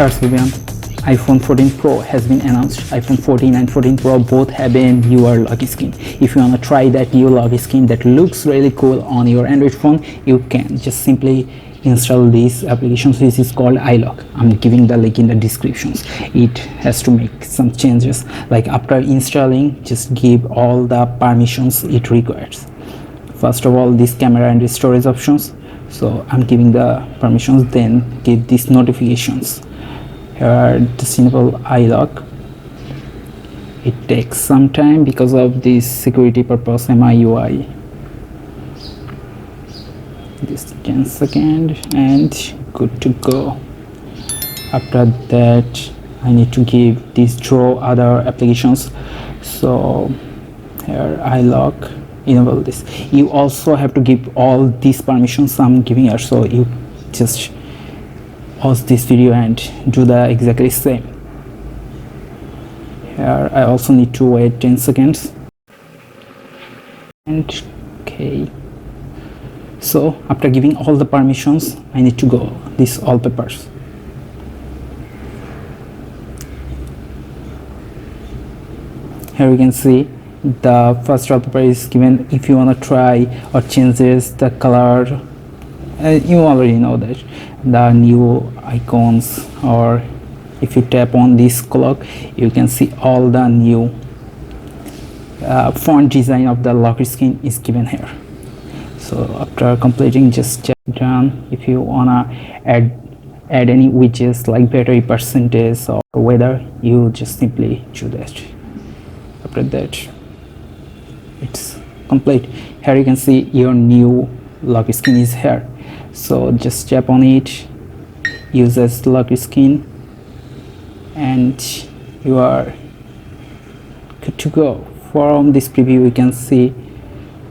Here's everyone. iPhone 14 Pro has been announced. iPhone 14 and 14 Pro both have a newer lock screen. If you want to try that new lock screen that looks really cool on your Android phone, you can just simply install this application which is called iLock. I'm giving the link in the descriptions. It has to make some changes, like after installing, just give all the permissions it requires. First of all, this camera and storage options, so I'm giving the permissions, then give these notifications. Here are the simple iLock. It takes some time because of this security purpose MIUI. This 10 seconds and good to go. After that, I need to give this draw other applications. So here iLock, enable this. You also have to give all these permissions I'm giving here, so you just pause this video and do the exactly same. Here I also need to wait 10 seconds. And okay, so after giving all the permissions, I need to go this all papers. Here you can see the first wallpaper is given. If you want to try or changes the color, you already know that, the new icons, or if you tap on this clock, you can see all the new font design of the lock screen is given here. So after completing, just check done. If you wanna add any widgets like battery percentage or weather, you just simply do that. After that, it's complete. Here you can see your new lock screen is here, so just tap on it, use as lock screen, and you are good to go. From this preview, you can see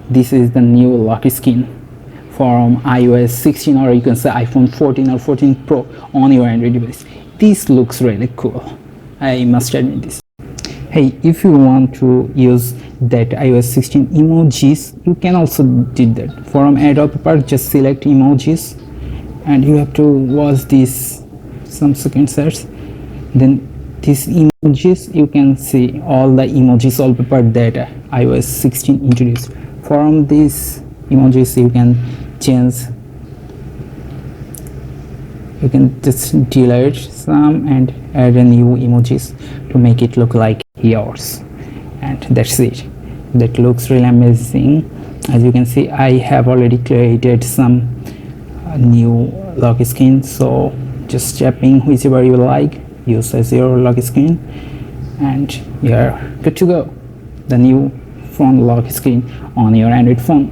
this is the new lock screen from iOS 16, or you can say iPhone 14 or 14 Pro on your Android device. This looks really cool, I must admit this. Hey, if you want to use that iOS 16 emojis, you can also do that. From add wallpaper, just select emojis, and you have to watch this some seconds. Then these emojis, you can see all the emojis wallpaper that iOS 16 introduced. From these emojis, you can change. You can just delete some and add a new emojis to make it look like yours, and that's it. That looks really amazing. As you can see, I have already created some new lock screen, so just tapping whichever you like, use as your lock screen, and you're good to go. The new front lock screen on your Android phone,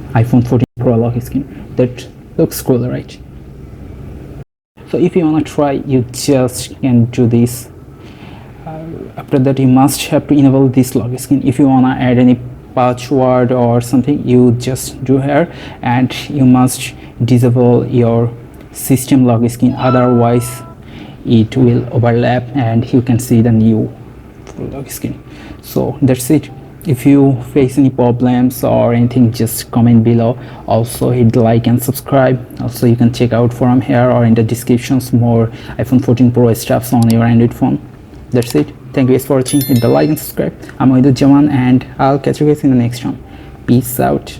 iPhone 14 Pro lock screen. That looks cool, right? So if you want to try, you just can do this. After that, you must have to enable this lock screen. If you want to add any password or something, you just do here, and you must disable your system lock screen, otherwise it will overlap and you can see the new full lock screen. So that's it. If you face any problems or anything, just comment below. Also hit the like and subscribe. Also you can check out from here or in the descriptions more iPhone 14 Pro stuffs on your Android phone. That's it. Thank you guys for watching. Hit the like and subscribe. I'm oheduzzamanx, and I'll catch you guys in the next one. Peace out.